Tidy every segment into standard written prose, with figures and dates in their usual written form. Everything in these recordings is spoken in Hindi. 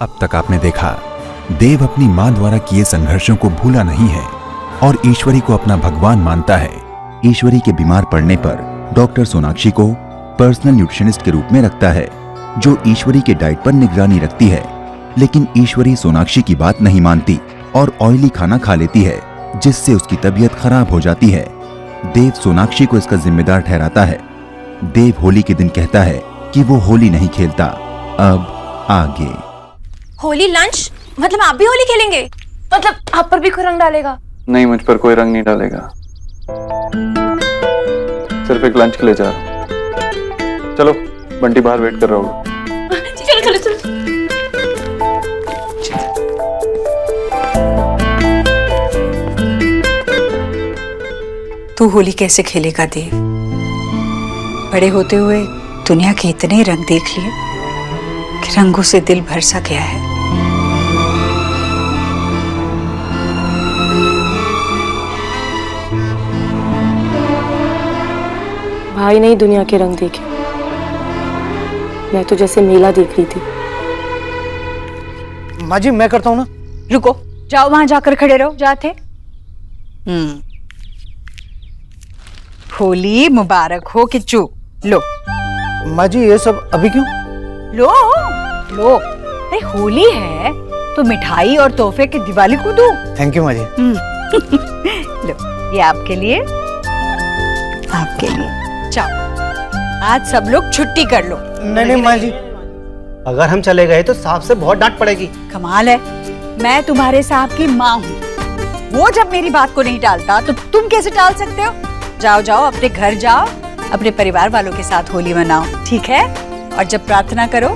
अब तक आपने देखा, देव अपनी मां द्वारा किए संघर्षों को भूला नहीं है और ईश्वरी को अपना भगवान मानता है। ईश्वरी के बीमार पड़ने पर डॉक्टर सोनाक्षी को पर्सनल न्यूट्रिशनिस्ट के रूप में रखता है, जो ईश्वरी के डाइट पर निगरानी रखती है। लेकिन ईश्वरी सोनाक्षी की बात नहीं मानती और ऑयली खाना खा लेती है, जिससे उसकी तबीयत खराब हो जाती है। देव सोनाक्षी को इसका जिम्मेदार ठहराता है। देव होली के दिन कहता है कि वो होली नहीं खेलता। अब आगे। होली लंच? मतलब आप भी होली खेलेंगे? मतलब आप पर भी कोई रंग डालेगा? नहीं, मुझ पर कोई रंग नहीं डालेगा। सिर्फ एक लंच के लिए जा रहा हूँ। चलो, बंटी बाहर वेट कर रहा होगा। चलो चलो चलो। तू होली कैसे खेलेगा देव? बड़े होते हुए दुनिया के इतने रंग देख लिए कि रंगों से दिल भर सा गया है। भाई नहीं दुनिया के रंग देखे, मैं तो जैसे मेला देख रही थी। माँ जी मैं करता हूँ ना। रुको, जाओ वहां जाकर खड़े रहो। जाते। होली मुबारक हो किच्चू। लो। माँ जी ये सब अभी क्यों? लो लो, अरे होली है तो मिठाई और तोहफे की दिवाली को दो। थैंक यू माँ जी। लो, ये आपके लिए, आपके लिए। जाओ, आज सब लोग छुट्टी कर लो। नहीं माँ जी, अगर हम चले गए तो साहब से बहुत डांट पड़ेगी। कमाल है, मैं तुम्हारे साहब की माँ हूँ। वो जब मेरी बात को नहीं टालता तो तुम कैसे टाल सकते हो? जाओ जाओ, अपने घर जाओ, अपने परिवार वालों के साथ होली मनाओ, ठीक है? और जब प्रार्थना करो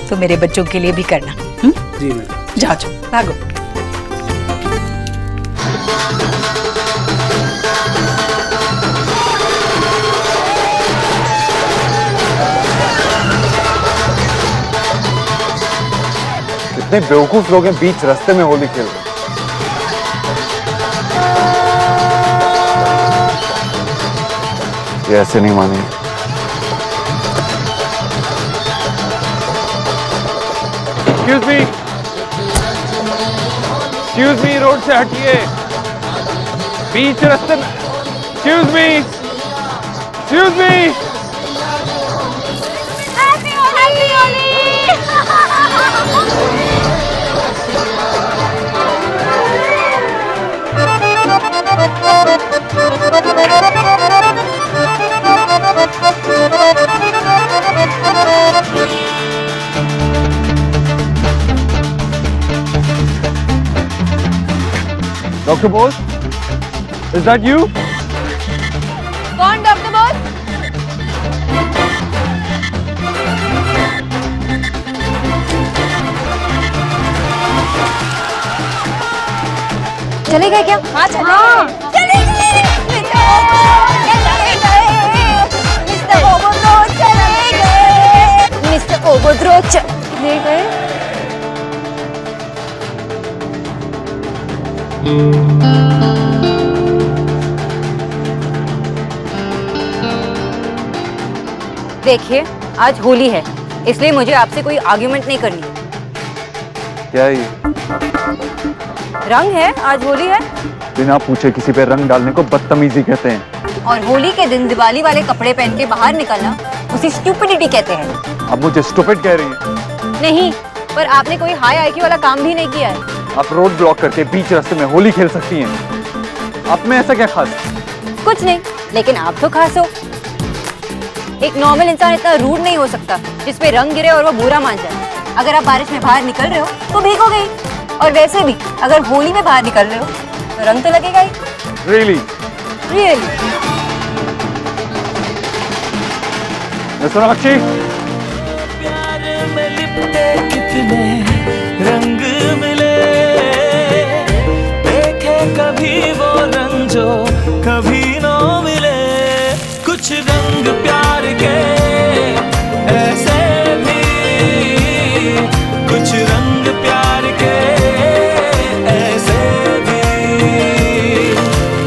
तो मेरे बच्चों के लिए भी करना। जी मैडम। जाओ जाओ, भागो। कितने बेवकूफ लोग हैं, बीच रास्ते में होली खेल रहे हैं। ये ऐसे नहीं मानेंगे। एक्सक्यूज मी, रोड से हटिए। बीच रास्ते में। Excuse me. Dr. Bose, is that you? कौन डॉक्टर बॉस? चलेगा क्या? हाँ चले। मिस्टर ओबोद्रो चले गए। देखिए, आज होली है, इसलिए मुझे आपसे कोई आर्ग्यूमेंट नहीं करनी। क्या ये? रंग है, आज होली है। बिना पूछे किसी पे रंग डालने को बदतमीजी कहते हैं। और होली के दिन दिवाली वाले कपड़े पहन के बाहर निकलना उसे स्टूपिडिटी कहते हैं। अब मुझे स्टूपिड कह रही हैं? नहीं, पर आपने कोई हाई आईक्यू वाला काम भी नहीं किया है। आप रोड ब्लॉक करके बीच रास्ते में होली खेल सकती हैं। आप में ऐसा क्या खास? कुछ नहीं, लेकिन आप तो खास हो। एक नॉर्मल इंसान इतना रूड नहीं हो सकता जिसपे रंग गिरे और वो बुरा मान जाए। अगर आप बारिश में बाहर निकल रहे हो तो भीगोगे ही, और वैसे भी अगर होली में बाहर निकल रहे हो तो रंग तो लगेगा ही। Really? सोनाक्षी, कितने रंग मिले, देखे कभी वो रंग जो कभी न मिले। कुछ रंग प्यार के ऐसे भी, कुछ रंग प्यार के ऐसे भी,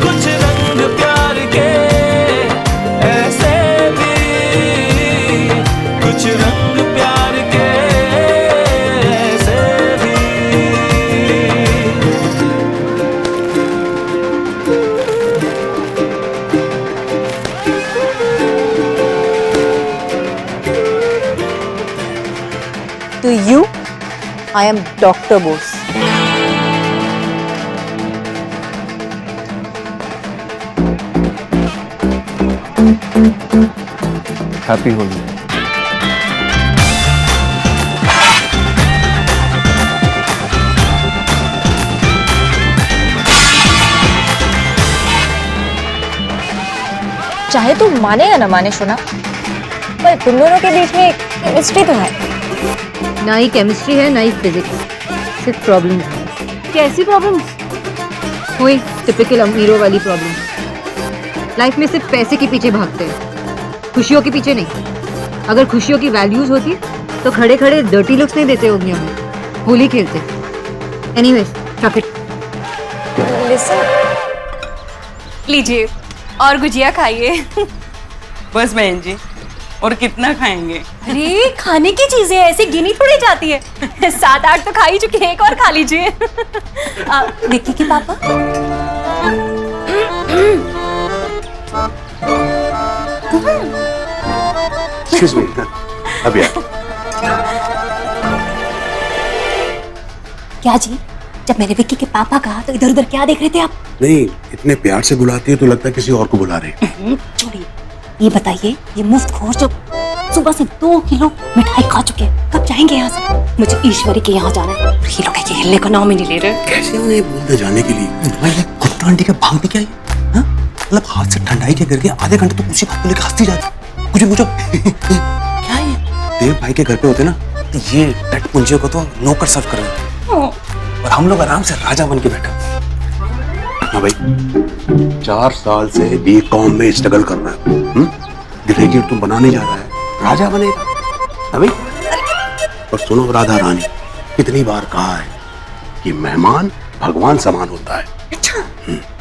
कुछ रंग प्यार के ऐसे भी, I am doctor Bose. Happy Holi. चाहे तू माने या ना माने सोना, पर तुम दोनों के बीच में केमिस्ट्री तो है। ना ही केमिस्ट्री है ना ही फिजिक्स, सिर्फ प्रॉब्लम। कैसी प्रॉब्लम? वही टिपिकल अमीरों वाली प्रॉब्लम। लाइफ में सिर्फ पैसे के पीछे भागते हैं, खुशियों के पीछे नहीं। अगर खुशियों की वैल्यूज होती तो खड़े खड़े डर्टी लुक्स नहीं देते होंगे हमें, होली खेलते। Anyways, chalk it. लीजिए और गुजिया खाइए। बस बहन जी, और कितना खाएंगे? अरे खाने की चीजें ऐसे गिनी थोड़ी जाती है। 7-8 तो खा ही चुके, एक और खा लीजिए। विक्की के पापा। Excuse me, अभी आ। क्या जी, जब मैंने विक्की के पापा कहा तो इधर उधर क्या देख रहे थे आप? नहीं, इतने प्यार से बुलाती है तो लगता है किसी और को बुला रही है। छोड़िए, ये बताइए, ये मुफ्तखोर जो सुबह से 2 किलो मिठाई खा चुके हैं, कब जाएंगे यहाँ से? मुझे ईश्वरी के यहाँ जाना है। ये लोग ये हिलने का नाम ही नहीं ले रहे। कैसे उन्हें बोलते जाने के लिए? भाई कुत्ता आंटी के भाग में क्या है? हाँ? मतलब हाथ से ठंडाई के करके आधे घंटे तो उसी बात को लेकर हंसती जाती। कुछ मुझे क्या है ये? देव भाई के घर पे होते ना, तो ये टट पुंजियों को तो नौकर सर्व कर रहे हैं और हम लोग आराम से राजा बन के बैठे। हाँ भाई, 4 साल से बीकॉम में स्ट्रगल कर रहा है। ग्रेजुएट तुम बनाने जा रहा है, राजा बनेगा। हाँ भाई, और सुनो राधा रानी, कितनी बार कहा है कि मेहमान भगवान समान होता है। अच्छा,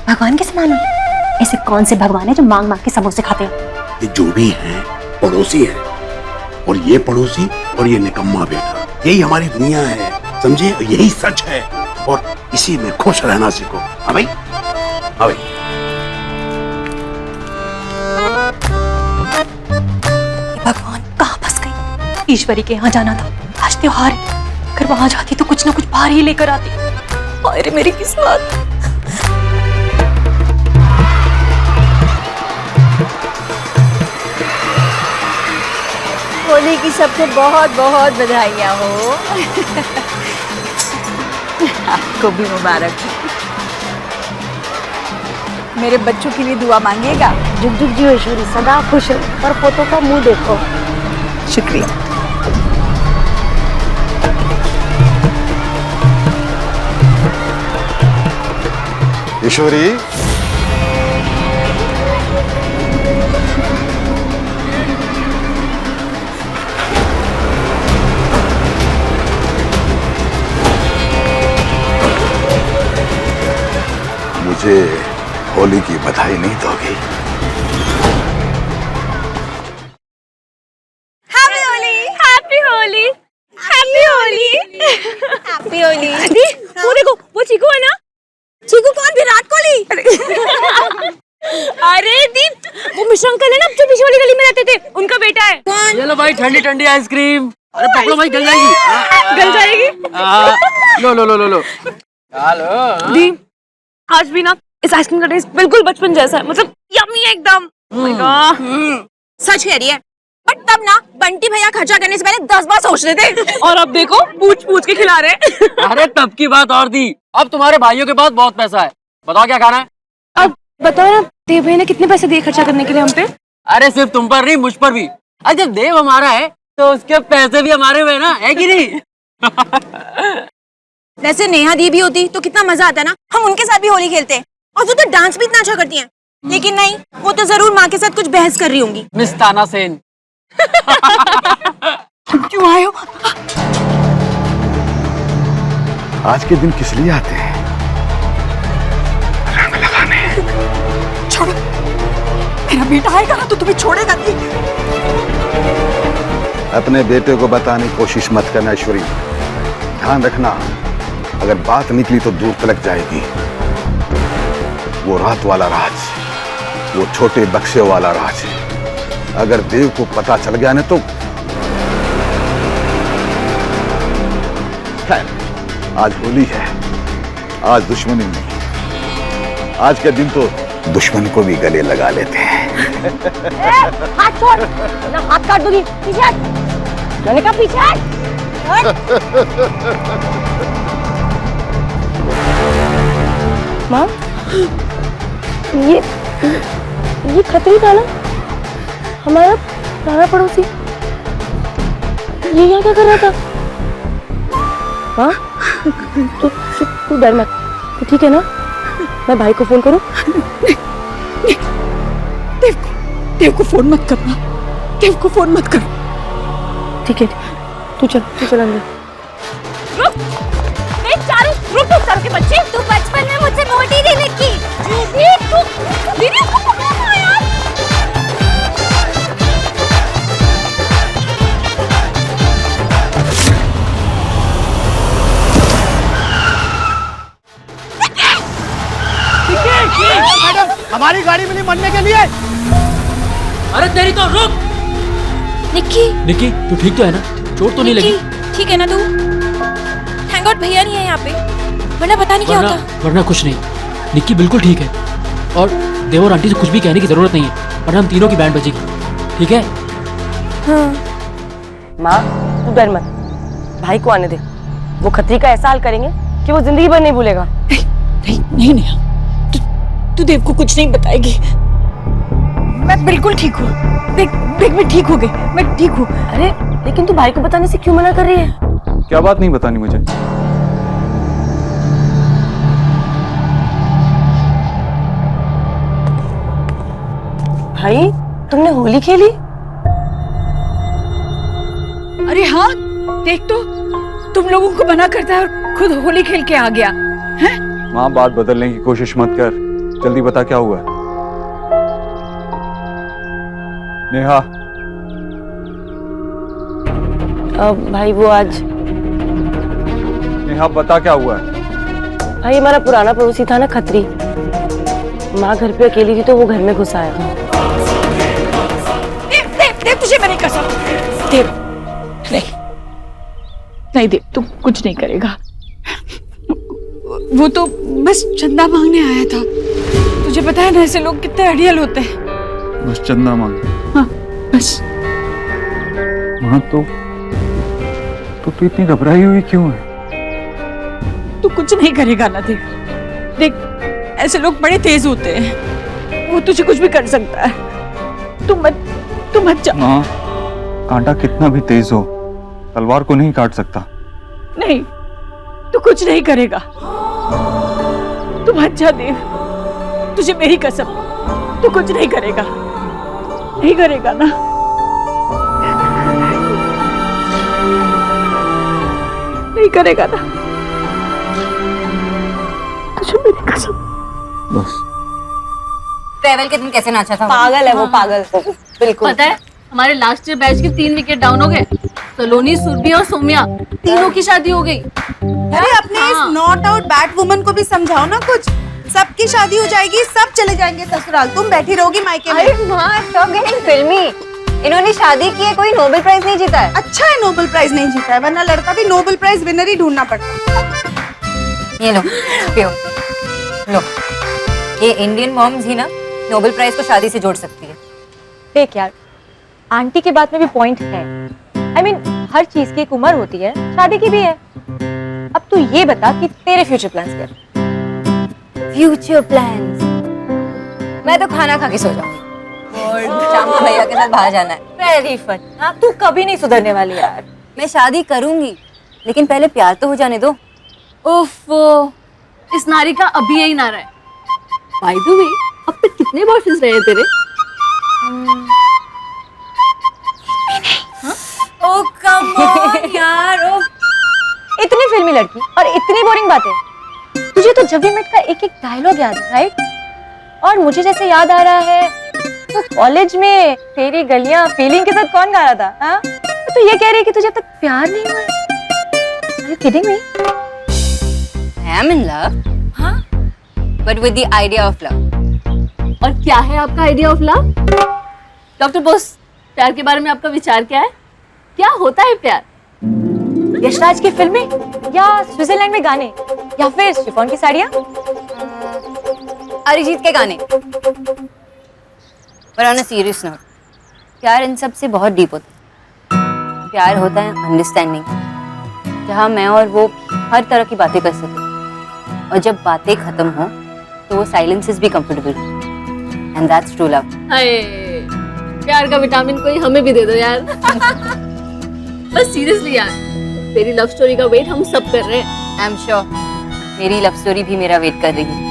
भगवान के समान हो? ऐसे कौन से भगवान है जो मांग मांग के समोसे खाते हैं? ये जो भी है पड़ोसी है, और ये पड़ोसी और ये निकम्मा बेटा, यही हमारी दुनिया है, समझे? यही सच है और इसी में खुश रहना सीखो। हाँ भाई, हाँ भाई। भगवान कहाँ फंस गई? ईश्वरी के यहाँ जाना था, आज त्योहार है। अगर वहां जाती तो कुछ ना कुछ बाहर ही लेकर आती। अरे मेरी किस्मत। होली की सबको बहुत बहुत बधाइयाँ हो। आपको भी मुबारक। मेरे बच्चों के लिए दुआ मांगिएगा। जुग जुग जी ईश्वरी, सदा खुश रहो, पर फोटो का मुंह देखो। शुक्रिया। ईश्वरी, मुझे होली की बधाई नहीं दोगी? Happy Holi, happy Holi, happy Holi, happy Holi. वो देखो, वो चीकू है ना? चीकू कौन? विराट कोहली। अरे दीप, वो मिश्रा अंकल है ना जो पीछे वाली गली में रहते थे, उनका बेटा है। कौन? ये लो भाई ठंडी ठंडी आइसक्रीम। अरे पकड़ो भाई, गल जाएगी। गल जाएगी। लो लो लो लो लो। हेलो दीप, आज भी ना इस आइसक्रीम का टेस्ट बिल्कुल बचपन जैसा है, मतलब यम्मी है एकदम। सच कह रही है, बट तब ना बंटी भैया खर्चा करने से पहले 10 बार सोच रहे थे, और अब देखो पूछ पूछ के खिला रहे। अरे तब की बात और थी, अब तुम्हारे भाइयों के पास बहुत पैसा है। बताओ क्या खाना है? अब बताओ ना, देव भैया ने कितने पैसे दिए खर्चा करने के लिए हम पे? अरे सिर्फ तुम पर नहीं, मुझ पर भी। अरे जब देव हमारा है तो उसके पैसे भी हमारे हुए ना, है कि नहीं? वैसे नेहा दी भी होती तो कितना मजा आता ना, हम उनके साथ भी होली खेलते। और वो तो डांस भी इतना अच्छा करती हैं। लेकिन नहीं, वो तो जरूर माँ के साथ कुछ बहस कर रही होंगी। मिस ताना सेन। क्यों आए हो? आज के दिन किस लिए आते हैं? रंग लगाने। छोड़ो, मेरा बेटा आएगा ना तो तुम्हें छोड़ेगा नहीं। अपने बेटे को बताने की कोशिश मत करना ईश्वरी। ध्यान रखना, अगर बात निकली तो दूर तलक जाएगी। वो रात वाला राज, वो छोटे बक्से वाला राज, अगर देव को पता चल गया ना तो खैर, आज होली है, आज दुश्मनी नहीं। आज का दिन तो दुश्मन को भी गले लगा लेते हैं। हाथ छोड़, ना हाथ काट दूंगी। पीछे हट, मैंने कहा पीछे हट। माँ, ये खतरी था ना, हमारा पुराना पड़ोसी। ये यहाँ क्या कर रहा था? हाँ, तू डर मत, तू ठीक है ना? मैं भाई को फोन करूं? देव को फोन मत करना, देव को फोन मत कर। ठीक है, तू चल अंदर। रुक, चारू, रुक चारू के बच्चे। तू बचपन में मुझसे मोटी थी निक्की। तू दीदी को पकड़ना यार। मैडम, हमारी गाड़ी मिली मरने के लिए। अरे तेरी तो रुक। निक्की तू ठीक तो है ना? चोट तो नहीं लगी? ठीक है ना तू? थैंक गॉड भैया नहीं है यहाँ पे, वरना पता नहीं क्या होता। वरना कुछ नहीं, निक्की बिल्कुल ठीक है। और देव और आंटी से कुछ भी कहने की जरूरत नहीं है, वरना हम तीनों की बैंड बजेगी। ठीक है? हाँ। माँ, तू डर मत, भाई को आने दे। वो खतरी का ऐसा हाल करेंगे कि वो जिंदगी भर नहीं भूलेगा। नहीं, तू देव को कुछ नहीं बताएगी। मैं बिल्कुल ठीक हूँ। देख मैं ठीक हो गई, मैं ठीक हूँ। अरे लेकिन तू भाई को बताने से क्यों मना कर रही है? क्या बात नहीं बतानी मुझे? भाई, तुमने होली खेली? अरे हाँ, देख तो, तुम लोगों को मना करता है और खुद होली खेल के आ गया है? माँ, बात बदलने की कोशिश मत कर, जल्दी बता क्या हुआ। नेहा, भाई वो आज, नेहा बता क्या हुआ है? भाई हमारा पुराना पड़ोसी था ना खतरी, माँ घर पे अकेली थी तो वो घर में घुस आया। देव तुझे मेरी कसम। देव नहीं देव, तू कुछ नहीं करेगा। वो तो बस चंदा मांगने आया था। तुझे पता है ना ऐसे लोग कितने अड़ियल होते हैं। बस चंदा मांग? हाँ बस। माँ तो इतनी घबराई हुई क्यों है? तू कुछ नहीं करेगा ना देव। देख ऐसे लोग बड़े तेज होते हैं, वो तुझे कुछ भी कर सकता है। तू मत जा। माँ, कांटा कितना भी तेज हो, तलवार को नहीं काट सकता। नहीं, तू कुछ नहीं करेगा। तू मत जा देव, तुझे मेरी कसम, तू कुछ नहीं करेगा। नहीं करेगा ना? नहीं करेगा ना? तुझे मेरी कसम। बस। ट्रेवल के दिन कैसे नाचा था? पागल है वो, पागल। बिल्कुल। पता है हमारे लास्ट ईयर बैच के 3 विकेट डाउन हो गए। सलोनी, सुरभि और सोम्या तीनों की शादी हो गई। अरे अपने इस नॉट आउट बैट वुमन को भी समझाओ ना कुछ। सबकी शादी हो जाएगी, सब चले जाएंगे ससुराल, तुम बैठी रहोगी मायके में। अरे माँ, स्टॉप गेटिंग फिल्मी। इन्होंने शादी की है, कोई नोबेल प्राइज नहीं जीता है। अच्छा है नोबेल प्राइज नहीं जीता है, वरना लड़का भी नोबेल प्राइज विनर ही ढूंढना पड़ता। ये लो पियो, लो। ये इंडियन मॉम्स ही ना नोबेल प्राइज को शादी से जोड़ सकती है। देख यार, आंटी के बात में भी पॉइंट है। I mean, हर चीज की एक उम्र होती है, शादी की भी है। अब तू ये बता कि तेरे फ्यूचर प्लान्स क्या? Future plans? मैं तो खाना खा के सो जाऊंगी। शाम को भैया के साथ बाहर जाना है। Very fun. हाँ, तू कभी नहीं सुधरने वाली यार। मैं शादी करूंगी, लेकिन पहले प्यार तो हो जाने दो। ओफो, इस नारी का अभी यही नारा है। बाय द वे, अब तक कितने बॉयफ्रेंड्स रहे तेरे? ओह कम ऑन यार। इतनी फिल्मी लड़की और इतनी बोरिंग बातें। तुझे तो जब भी मेट का एक डायलॉग याद है, राइट? और मुझे जैसे याद आ रहा है तो कॉलेज में तेरी गलियां फीलिंग के साथ कौन गा रहा था? हाँ? तो ये कह रही है कि तुझे अब तक प्यार नहीं हुआ है? Are you kidding me? I am in love, हाँ, but with the idea of love. और क्या है आपका idea of love? Doctor Bose, प्यार के बारे में आपका विचार क्या है? क्या होता है प्यार? यशराज की फिल्में या स्विट्जरलैंड में गाने, या फिर शिफॉन की साड़ियाँ? अरिजीत के गाने। पर ऑन अ सीरियस नोट, प्यार इन सब से बहुत डीप होता है। प्यार होता है अंडरस्टैंडिंग, जहाँ मैं और वो हर तरह की बातें कर सकें, और जब बातें खत्म हो तो वो साइलेंसेस भी comfortable, and that's true love. हाय, प्यार का विटामिन कोई हमें भी दे दो यार। बस सीरियसली यार, तेरी लव स्टोरी का वेट हम सब कर रहे हैं। आई एम श्योर मेरी लव स्टोरी भी मेरा वेट कर रही है।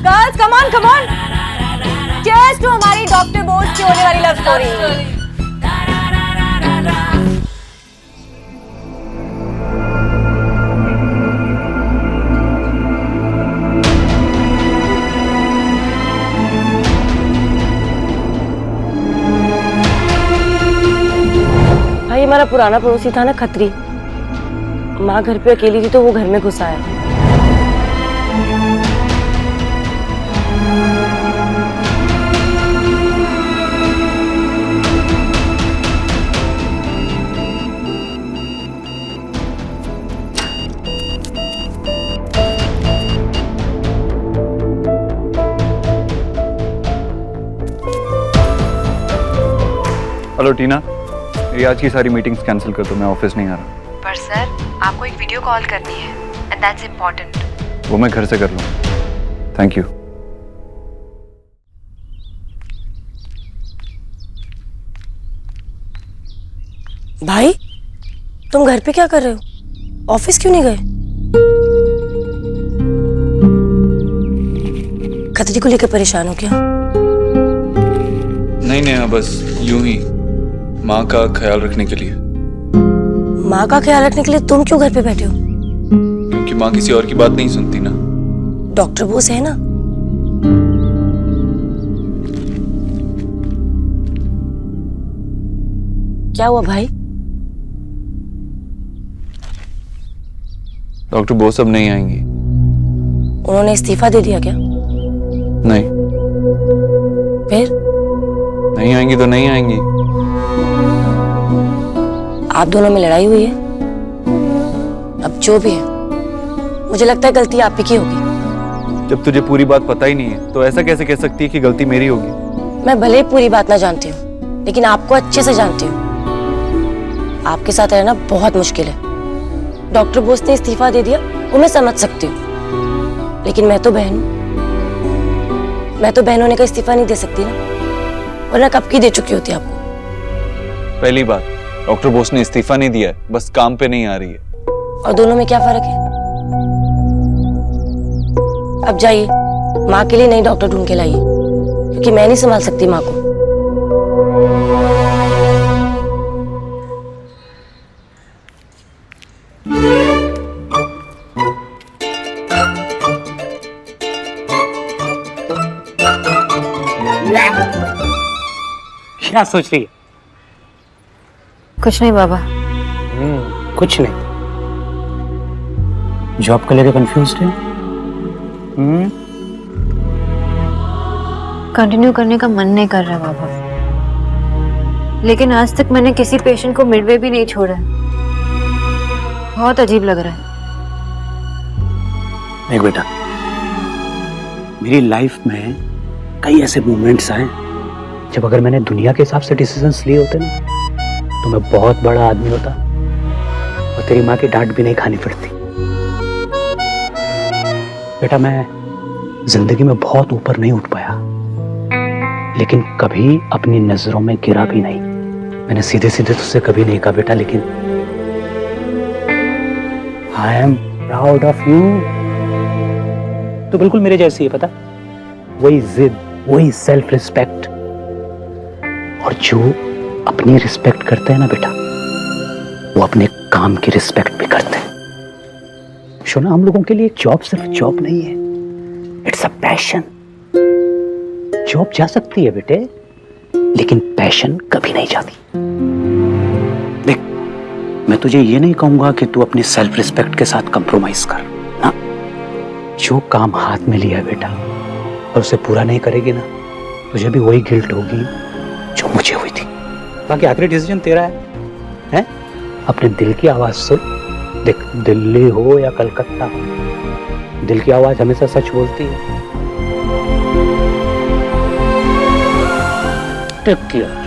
Girls come on come on, cheers to हमारी डॉक्टर बोस की होने वाली लव स्टोरी। भाई हमारा पुराना पड़ोसी था ना खत्री, माँ घर पे अकेली थी तो वो घर में घुस आया। हेलो टीना, मेरी आज की सारी मीटिंग्स कैंसिल कर दो, मैं ऑफिस नहीं आ रहा। पर सर, आपको एक वीडियो कॉल करनी है एंड दैट्स इम्पोर्टेंट। वो मैं घर से कर लूँ। Thank you. भाई तुम घर पे क्या कर रहे हो? ऑफिस क्यों नहीं गए? खतरी को लेकर परेशान हो क्या? नहीं नेहा, बस यूं ही माँ का ख्याल रखने के लिए। माँ का ख्याल रखने के लिए तुम क्यों घर पे बैठे हो? क्योंकि माँ किसी और की बात नहीं सुनती ना। डॉक्टर बोस है ना। क्या हुआ भाई? डॉक्टर बोस अब नहीं आएंगी। उन्होंने इस्तीफा दे दिया क्या? नहीं। फिर? नहीं आएंगी तो नहीं आएंगी। आप दोनों में लड़ाई हुई है? अब जो भी है, मुझे लगता है गलती आप ही की होगी। जब तुझे पूरी बात पता ही नहीं है तो ऐसा कैसे कह सकती है कि गलती मेरी होगी? मैं भले ही पूरी बात ना जानती हूँ, लेकिन आपको अच्छे से जानती हूँ। आपके साथ रहना बहुत मुश्किल है। डॉक्टर बोस ने इस्तीफा दे दिया वो मैं समझ सकती हूँ, लेकिन मैं तो बहन हूँ। मैं तो बहन होने का इस्तीफा नहीं दे सकती ना, वरना कब की दे चुकी होती आपको। पहली बात, डॉक्टर बोस ने इस्तीफा नहीं दिया है, बस काम पे नहीं आ रही है। और दोनों में क्या फर्क है? अब जाइए, माँ के लिए नई डॉक्टर ढूंढ के लाइए, क्योंकि मैं नहीं संभाल सकती माँ को। क्या सोच रही है? कुछ नहीं बाबा। कुछ नहीं। जॉब को लेकर कंफ्यूज्ड है? कंटिन्यू करने का मन नहीं कर रहा बाबा, लेकिन आज तक मैंने किसी पेशेंट को मिडवे भी नहीं छोड़ा। बहुत अजीब लग रहा है। देख बेटा, मेरी लाइफ में कई ऐसे मोमेंट्स आए जब अगर मैंने दुनिया के हिसाब से डिसीजंस लिए होते ना, तो मैं बहुत बड़ा आदमी होता और तेरी माँ की डांट भी नहीं खानी पड़ती। बेटा, मैं जिंदगी में बहुत ऊपर नहीं उठ पाया, लेकिन कभी अपनी नजरों में गिरा भी नहीं। मैंने सीधे सीधे तुझसे कभी नहीं कहा बेटा, लेकिन I am proud of you. तो बिल्कुल मेरे जैसी है, पता? वही जिद, वही सेल्फ रिस्पेक्ट, और जो अपनी रिस्पेक्ट करते हैं ना बेटा, वो अपने काम की रिस्पेक्ट भी करते हैं। शोना, हम लोगों के लिए जॉब सिर्फ जॉब नहीं है, इट्स अ पैशन। जॉब जा सकती है बेटे, लेकिन पैशन कभी नहीं जाती। देख, मैं तुझे ये नहीं कहूंगा कि तू अपनी सेल्फ रिस्पेक्ट के साथ कंप्रोमाइज कर ना। जो काम हाथ में लिया है बेटा, और उसे पूरा नहीं करेगी ना, तुझे भी वही गिल्ट होगी जो मुझे हुई थी। बाकी आखिरी डिसीजन तेरा है? अपने दिल की आवाज सुन। देख, दिल्ली हो या कलकत्ता, दिल की आवाज हमेशा सच बोलती है। Take care.